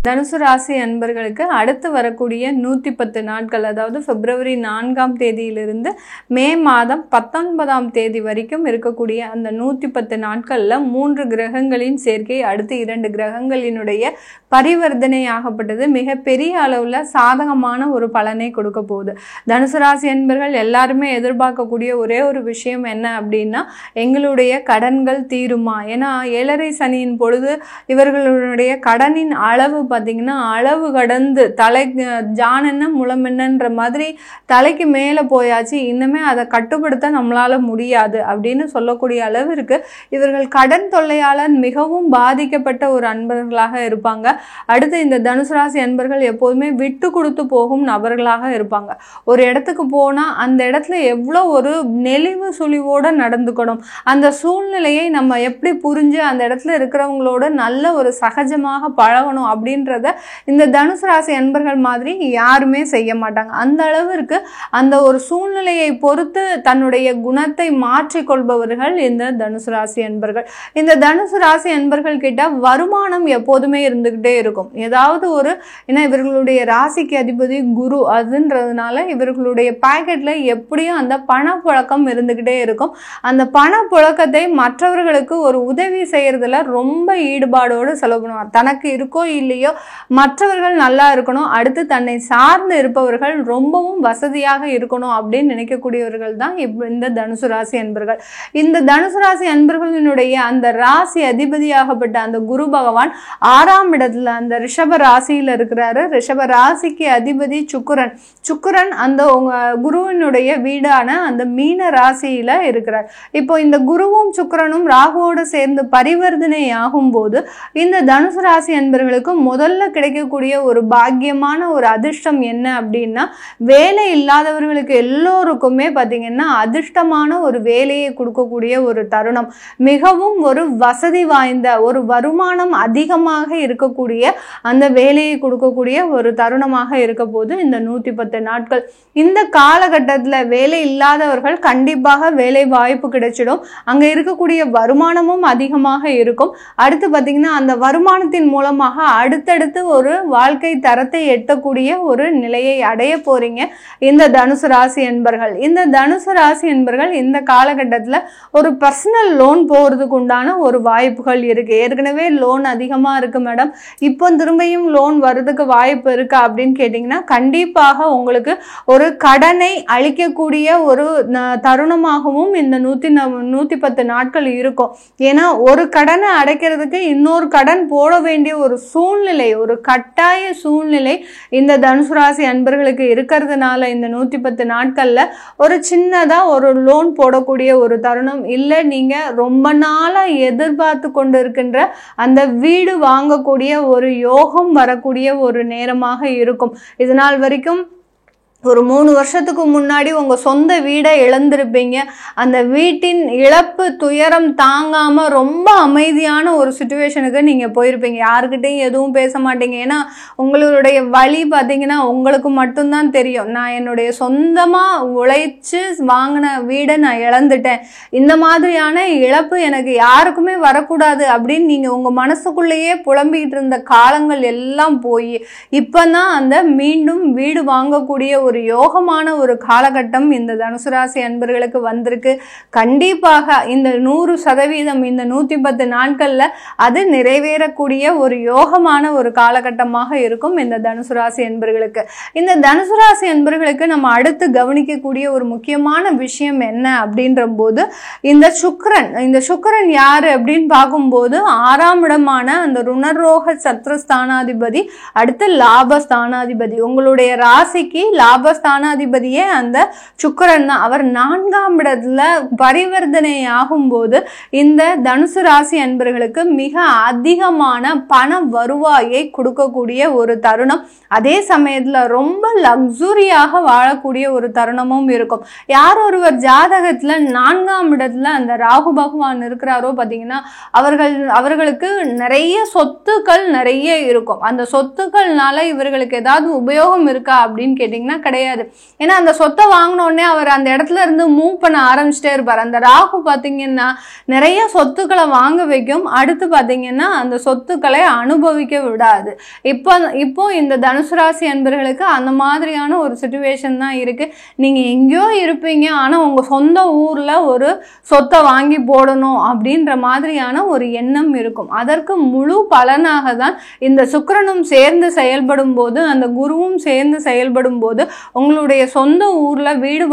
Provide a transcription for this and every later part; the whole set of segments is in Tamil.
தனுசு ராசி அன்பர்களுக்கு அடுத்து வரக்கூடிய 110 நாட்கள், அதாவது பிப்ரவரி 4ஆம் தேதியிலிருந்து மே மாதம் 19ஆம் தேதி வரைக்கும் இருக்கக்கூடிய அந்த 110 நாட்கள்ல 3 கிரகங்களின் சேர்க்கை, அடுத்து 2 கிரகங்களினுடைய பரிவர்த்தனை ஆகப்பட்டது மிக பெரிய அளவுல சாதகமான ஒரு பலனை கொடுக்க போகுது. தனுசு ராசி அன்பர்கள் எல்லாருமே எதிர்பார்க்கக்கூடிய ஒரே ஒரு விஷயம் என்ன அப்படின்னா, எங்களுடைய கடன்கள் தீருமா? ஏன்னா 7.5 சனியின் பொழுது இவர்களுடைய கடனின் அளவு பார்த்தீங்கன்னா அளவு கடந்து தலை ஜான் என்ன முளம் என்னன்ற மாதிரி தலைக்கு மேலே போயாச்சு. இன்னுமே அதை கட்டுப்படுத்த நம்மளால முடியாது அப்படின்னு சொல்லக்கூடிய அளவிற்கு இவர்கள் கடன் தொல்லையால மிகவும் பாதிக்கப்பட்ட ஒரு அன்பர்களாக இருப்பாங்க. அடுத்து இந்த தனுசு ராசி அன்பர்கள் எப்போதுமே விட்டு கொடுத்து போகும் நபர்களாக இருப்பாங்க. ஒரு இடத்துக்கு போனா அந்த இடத்துல எவ்வளோ ஒரு நெளிவு சுழிவோட நடந்துக்கணும், அந்த சூழ்நிலையை நம்ம எப்படி புரிஞ்சு அந்த இடத்துல இருக்கிறவங்களோட நல்ல ஒரு சகஜமாக பழகணும் அப்படின்றத இந்த தனுசு ராசி அன்பர்கள் மாதிரி யாருமே செய்ய மாட்டாங்க. அந்த அளவிற்கு அந்த ஒரு சூழ்நிலையை பொறுத்து தன்னுடைய குணத்தை மாற்றிக்கொள்பவர்கள் இந்த தனுசு ராசி அன்பர்கள். இந்த தனுசு ராசி அன்பர்கள் கிட்ட வருமானம் எப்போதுமே இருந்துகிட்டே இருக்கும். ஏதாவது ஒரு, ஏன்னா இவர்களுடைய ராசிக்கு அதிபதி குரு, அதுன்றதுனால இவர்களுடைய பாக்கெட்ல எப்படியும் அந்த பணப்புழக்கம் இருந்துகிட்டே இருக்கும். அந்த பணப்புழக்கத்தை மற்றவர்களுக்கு ஒரு உதவி செய்யறதுல ரொம்ப ஈடுபாடோடு செலவு பண்ணுவாங்க. தனக்கு இருக்கோ இல்லையோ மற்றவர்கள் நல்லா இருக்கணும், அடுத்து தன்னை சார்ந்து இருப்பவர்கள் ரொம்பவும் வசதியாக இருக்கணும் அப்படின்னு நினைக்கக்கூடியவர்கள் தான் இந்த தனுசு ராசி அன்பர்கள். இந்த தனுசு ராசி அன்பர்களினுடைய அந்த ராசி அதிபதியாகப்பட்ட அந்த குரு பகவான் 6ஆம் இடத்துல அந்த ரிஷப ராசியில இருக்கிறாரு. ரிஷப ராசிக்கு அதிபதி சுக்கிரன். சுக்கிரன் அந்த குருவினுடைய வீடான அந்த மீன ராசியில இருக்கிறார். இப்போ இந்த குருவும் சுக்கிரனும் ராகுவோடு சேர்ந்து பரிவர்த்தனை ஆகும் போது இந்த தனுசு ராசி அன்பர்களுக்கு முதல்ல கிடைக்கக்கூடிய ஒரு பாக்கியமான ஒரு அதிர்ஷ்டம் என்ன அப்படின்னா, வேலை இல்லாதவர்களுக்கு எல்லோருக்குமே பார்த்தீங்கன்னா அதிர்ஷ்டமான ஒரு வேலையை கொடுக்கக்கூடிய ஒரு தருணம், மிகவும் ஒரு வசதி வாய்ந்த ஒரு வருமானம் அதிகமாக இருக்கக்கூடிய அந்த வேலையை கொடுக்கக்கூடிய ஒரு தருணமாக இருக்க போது இந்த 110 நாட்கள். இந்த காலகட்டத்தில் வேலை இல்லாதவர்கள் கண்டிப்பாக வேலை வாய்ப்பு கிடைச்சிடும். அங்கே இருக்கக்கூடிய வருமானமும் அதிகமாக இருக்கும். அடுத்து பார்த்தீங்கன்னா அந்த வருமானத்தின் மூலமாக அடுத்தடுத்து ஒரு வாழ்க்கை தரத்தை எட்டக்கூடிய ஒரு நிலையை அடைய போறீங்க இந்த தனுசு ராசி என்பர்கள். இந்த தனுசு ராசி என்பர்கள் இந்த காலகட்டத்தில் ஒரு பர்சனல் லோன் போகிறதுக்கு உண்டான ஒரு வாய்ப்புகள் இருக்கு. ஏற்கனவே லோன் அதிகமாக இருக்கு மேடம், இப்போ திரும்பியும் லோன் வர்றதுக்கு வாய்ப்பு இருக்கா அப்படின்னு கேட்டிங்கன்னா, கண்டிப்பாக உங்களுக்கு ஒரு கடனை அளிக்கக்கூடிய ஒரு தருணமாகவும் இந்த 110 நாட்கள் இருக்கும். ஏன்னா ஒரு கடனை அடைக்கிறதுக்கு இன்னொரு கடன் போட வேண்டிய ஒரு சூழ்நிலை, ஒரு கட்டாய சூழ்நிலை இந்த தனுசு ராசி அன்பர்களுக்கு இருக்கிறதுனால இந்த 110 நாட்கள்ல ஒரு சின்னதா ஒரு லோன் போடக்கூடிய ஒரு தருணம் இல்லை. நீங்க ரொம்ப நாளா எதிர்பார்த்து கொண்டு இருக்கின்ற அந்த வீடு வாங்கக்கூடிய ஒரு யோகம் வரக்கூடிய ஒரு நேரமாக இருக்கும். இது நாள் வரைக்கும் ஒரு 3 வருஷத்துக்கு முன்னாடி உங்கள் சொந்த வீடை இழந்திருப்பீங்க. அந்த வீட்டின் இழப்பு துயரம் தாங்காமல் ரொம்ப அமைதியான ஒரு சுச்சுவேஷனுக்கு நீங்கள் போயிருப்பீங்க. யாருக்கிட்டையும் எதுவும் பேச மாட்டீங்க. ஏன்னா உங்களுடைய வழி பார்த்தீங்கன்னா உங்களுக்கு மட்டும்தான் தெரியும். நான் என்னுடைய சொந்தமாக உழைச்சி வாங்கின வீடை நான் இழந்துட்டேன், இந்த மாதிரியான இழப்பு எனக்கு யாருக்குமே வரக்கூடாது அப்படின்னு நீங்கள் உங்கள் மனசுக்குள்ளேயே புலம்பிக்கிட்டு இருந்த காலங்கள் எல்லாம் போய் இப்போ தான் அந்த மீண்டும் வீடு வாங்கக்கூடிய ஒரு யோகமான ஒரு காலகட்டம் இந்த தனுசு ராசி அன்பர்களுக்கு வந்திருக்கு. கண்டிப்பாக இந்த 100% இந்த 110 நாட்கள்ல அது நிறைவேறக்கூடிய ஒரு யோகமான ஒரு காலகட்டமாக இருக்கும் இந்த தனுசு ராசி அன்பர்களுக்கு. இந்த தனுசு ராசி அன்பர்களுக்கு நம்ம அடுத்து கவனிக்கக்கூடிய ஒரு முக்கியமான விஷயம் என்ன அப்படின்ற போது, இந்த சுக்கிரன் யாரு அப்படின்னு பார்க்கும்போது 6ஆம் இடமான அந்த ருணரோக சத்ருஸ்தானாதிபதி, அடுத்து லாபஸ்தானாதிபதி. உங்களுடைய ராசிக்கு லாபஸ்தானாதிபதியே அந்த சுக்கிரன் தான். அவர் 4ஆம் இடத்துல பரிவர்த்தனை ஆகும் போது இந்த தனுசு ராசி அன்பர்களுக்கு மிக அதிகமான பண வருவாயை கொடுக்கக்கூடிய ஒரு தருணம். அதே சமயத்துல ரொம்ப லக்ஸுரியாக வாழக்கூடிய ஒரு தருணமும் இருக்கும். யார் ஒருவர் ஜாதகத்துல 4ஆம் இடத்துல அந்த ராகு பகவான் இருக்கிறாரோ பார்த்தீங்கன்னா, அவர்களுக்கு நிறைய சொத்துக்கள் நிறைய இருக்கும். அந்த சொத்துக்கள்னால இவர்களுக்கு ஏதாவது உபயோகம் இருக்கா அப்படின்னு கேட்டிங்கன்னா கிடையாது. ஏன்னா அந்த சொத்தை வாங்கினோடனே அவர் அந்த இடத்துல இருந்து மூவ் பண்ண ஆரம்பிச்சுட்டே இருப்பார். அந்த ராகு பார்த்தீங்கன்னா நிறைய சொத்துக்களை வாங்க வைக்கும், அடுத்து பார்த்தீங்கன்னா அந்த சொத்துக்களை அனுபவிக்க விடாது. இப்போ இந்த தனுசு ராசி அன்பர்களுக்கு அந்த மாதிரியான ஒரு சிச்சுவேஷன் தான் இருக்கு. நீங்க எங்கேயோ இருப்பீங்க, ஆனா உங்க சொந்த ஊர்ல ஒரு சொத்தை வாங்கி போடணும் அப்படின்ற மாதிரியான ஒரு எண்ணம் இருக்கும். அதற்கு முழு பலனாக தான் இந்த சுக்கிரனும் சேர்ந்து செயல்படும் போது, அந்த குருவும் சேர்ந்து செயல்படும் போது உங்களுடைய சொந்த ஊர்ல வீடு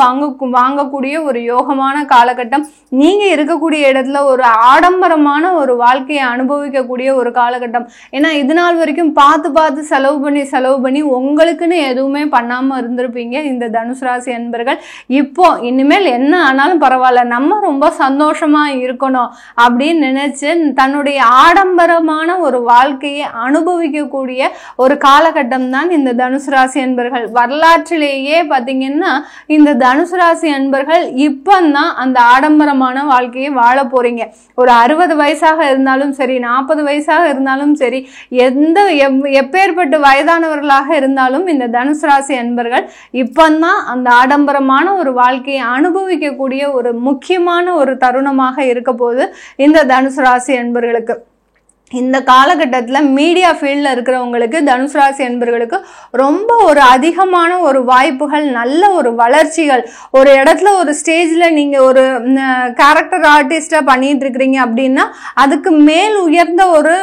வாங்கக்கூடிய ஒரு யோகமான காலகட்டம், நீங்க இருக்கக்கூடிய இடத்துல ஒரு ஆடம்பரமான ஒரு வாழ்க்கையை அனுபவிக்கக்கூடிய ஒரு காலகட்டம். ஏன்னா இது நாள் வரைக்கும் பார்த்து செலவு பண்ணி உங்களுக்குன்னு எதுவுமே பண்ணாம இருந்திருப்பீங்க இந்த தனுசு ராசி அன்பர்கள். இப்போ இனிமேல் என்ன ஆனாலும் பரவாயில்ல, நம்ம ரொம்ப சந்தோஷமா இருக்கணும் அப்படின்னு நினைச்சு தன்னுடைய ஆடம்பரமான ஒரு வாழ்க்கையை அனுபவிக்கக்கூடிய ஒரு காலகட்டம் தான் இந்த தனுசு ராசி அன்பர்கள். வரலாற்றிலேயே பார்த்தீங்கன்னா இந்த தனுசு ராசி அன்பர்கள் இப்பந்தான் அந்த ஆடம்பரமான வாழ்க்கையை வாழ போறீங்க. ஒரு 60 வயசாக இருந்தாலும் சரி, 40 வயசாக இருந்தாலும் சரி, எப்பேற்பட்ட வயதானவர்களாக இருந்தாலும் இந்த தனுசு ராசி அன்பர்கள் இப்பந்தான் அந்த ஆடம்பரமான ஒரு வாழ்க்கையை அனுபவிக்கக்கூடிய ஒரு முக்கியமான ஒரு தருணமாக இருக்க போது இந்த தனுசு ராசி அன்பர்களுக்கு. இந்த காலகட்டத்தில் மீடியா ஃபீல்டில் இருக்கிறவங்களுக்கு, தனுசு ராசி அன்பர்களுக்கு ரொம்ப ஒரு அதிகமான ஒரு வாய்ப்புகள், நல்ல ஒரு வளர்ச்சிகள், ஒரு இடத்துல ஒரு ஸ்டேஜில் நீங்கள் ஒரு கேரக்டர் ஆர்டிஸ்டாக பண்ணிட்டு இருக்கிறீங்க அப்படின்னா அதுக்கு மேல் உயர்ந்த ஒரு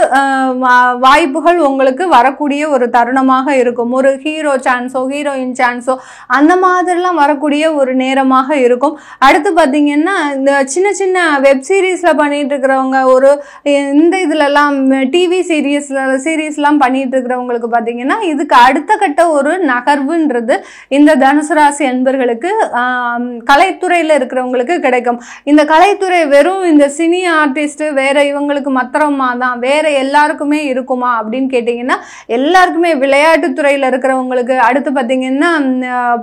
வாய்ப்புகள் உங்களுக்கு வரக்கூடிய ஒரு தருணமாக இருக்கும். ஒரு ஹீரோ சான்ஸோ ஹீரோயின் சான்ஸோ அந்த மாதிரிலாம் வரக்கூடிய ஒரு நேரமாக இருக்கும். அடுத்து பார்த்தீங்கன்னா இந்த சின்ன சின்ன வெப் சீரீஸில் பண்ணிட்டு இருக்கிறவங்க, ஒரு இந்த இதுலலாம் டிவி சீரீஸ்லாம் பண்ணிட்டு இருக்கிறவங்களுக்கு பார்த்தீங்கன்னா இதுக்கு அடுத்த கட்ட ஒரு நகர்வுன்றது இந்த தனுசு ராசி அன்பர்களுக்கு கலைத்துறையில் இருக்கிறவங்களுக்கு கிடைக்கும். இந்த கலைத்துறை வெறும் இந்த சினி ஆர்டிஸ்ட் வேற இவங்களுக்கு மாத்திரமா தான், வேற எல்லாருக்குமே இருக்குமா அப்படின்னு கேட்டிங்கன்னா எல்லாருக்குமே, விளையாட்டுத்துறையில் இருக்கிறவங்களுக்கு, அடுத்து பார்த்தீங்கன்னா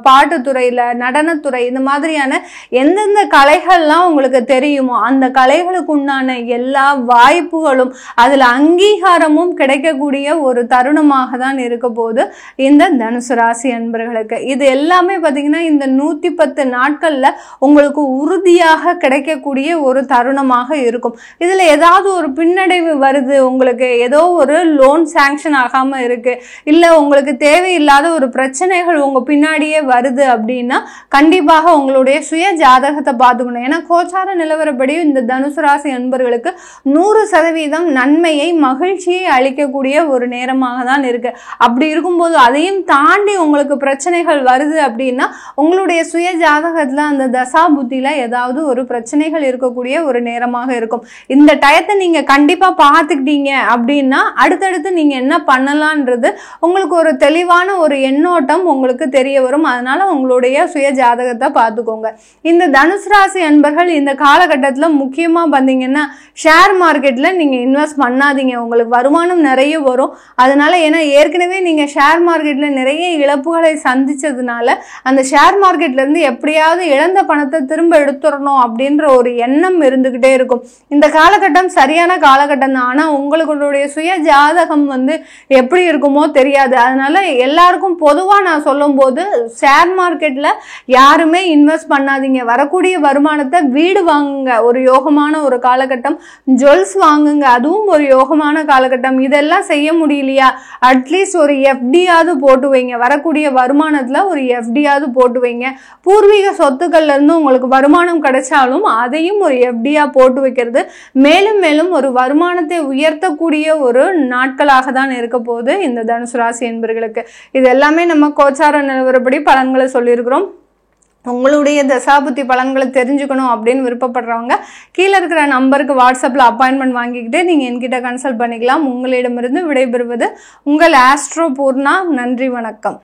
பாட்டுத்துறையில், நடனத்துறை, இந்த மாதிரியான எந்தெந்த கலைகள்லாம் உங்களுக்கு தெரியுமோ அந்த கலைகளுக்கு உண்டான எல்லா வாய்ப்புகளும் அதில் அங்கீகாரமும் கிடைக்கக்கூடிய ஒரு தருணமாக தான் இருக்க போது இந்த தனுசு ராசி அன்பர்களுக்கு. இது எல்லாமே பார்த்தீங்கன்னா இந்த 110 நாட்கள்ல உங்களுக்கு உறுதியாக கிடைக்கக்கூடிய ஒரு தருணமாக இருக்கும். இதுல ஏதாவது ஒரு பின்னடைவு வருது, உங்களுக்கு ஏதோ ஒரு லோன் சாங்ஷன் ஆகாம இருக்கு, இல்ல உங்களுக்கு தேவையில்லாத ஒரு பிரச்சனைகள் உங்க பின்னாடியே வருது அப்படின்னா கண்டிப்பாக உங்களுடைய சுய ஜாதகத்தை பார்த்துக்கணும். ஏன்னா கோச்சார நிலவரப்படி இந்த தனுசு ராசி அன்பர்களுக்கு 100% நன்மையை, மகிழ்ச்சியை அளிக்கக்கூடிய ஒரு நேரமாக தான் இருக்கு. அப்படி இருக்கும்போது அதையும் தாண்டி உங்களுக்கு பிரச்சனைகள் வருது அப்படின்னா உங்களுடைய சுய ஜாதகத்துல அந்த தசா புத்தியில ஏதாவது ஒரு பிரச்சனைகள் இருக்கக்கூடிய ஒரு நேரமாக இருக்கும். இந்த டயத்தை நீங்க கண்டிப்பா பார்த்துக்கிட்டீங்க அப்படின்னா அடுத்தடுத்து நீங்க என்ன பண்ணலான்றது உங்களுக்கு ஒரு தெளிவான ஒரு எண்ணோட்டம் உங்களுக்கு தெரிய வரும். அதனால உங்களுடைய சுய ஜாதகத்தை பார்த்துக்கோங்க. இந்த தனுசு ராசி அன்பர்கள் இந்த காலகட்டத்துல முக்கியமா பார்த்தீங்கன்னா ஷேர் மார்க்கெட்ல நீங்க இன்வெஸ்ட் பண்ணாதீங்க. உங்களுக்கு வருமானம் நிறைய வரும். அதனால ஏன்னா ஏற்கனவே நீங்க ஷேர் மார்க்கெட்ல நிறைய இழப்புகளை சந்திச்சதுனால அந்த ஷேர் மார்க்கெட்ல இருந்து எப்படியாவது இழந்த பணத்தை திரும்ப எடுத்துடணும் அப்படின்ற ஒரு எண்ணம் இருந்துகிட்டே இருக்கும். இந்த காலகட்டம் சரியான காலகட்டம் தான். ஆனா உங்களுடைய சுய ஜாதகம் எப்படி இருக்குமோ தெரியாது. அதனால எல்லாருக்கும் பொதுவா நான் சொல்லும் போது ஷேர் மார்க்கெட்ல யாருமே இன்வெஸ்ட் பண்ணாதீங்க. வரக்கூடிய வருமானத்தை வீடு வாங்குங்க, ஒரு யோகமான ஒரு காலகட்டம். ஜுவல்ஸ் வாங்குங்க, அதுவும் ஒரு யோகமான காலகட்டம். இதெல்லாம் செய்ய முடியலையா, அட்லீஸ்ட் ஒரு எஃப்டியாவது போட்டு வைங்க. வரக்கூடிய வருமானத்துல ஒரு எஃப்டியாவது போட்டு வைங்க. பூர்வீக சொத்துக்கள்ல இருந்து உங்களுக்கு வருமானம் கிடைச்சாலும் அதையும் ஒரு எஃப்டியா போட்டு வைக்கிறது மேலும் மேலும் ஒரு வருமானத்தை உயர்த்தக்கூடிய ஒரு நாட்களாக தான் இருக்க போது இந்த தனுசு ராசி என்பர்களுக்கு. இது எல்லாமே நம்ம கோச்சார நிலவரப்படி பலன்களை சொல்லியிருக்கிறோம். உங்களுடைய தசாபுத்தி பலன்களை தெரிஞ்சுக்கணும் அப்படின்னு விருப்பப்படுறவங்க கீழே இருக்கிற நம்பருக்கு வாட்ஸ்அப்பில் அப்பாயின்மெண்ட் வாங்கிக்கிட்டு நீங்கள் என்கிட்ட கன்சல்ட் பண்ணிக்கலாம். உங்களிடமிருந்து விடைபெறுவது உங்கள் ஆஸ்ட்ரோ பூர்ணா. நன்றி, வணக்கம்.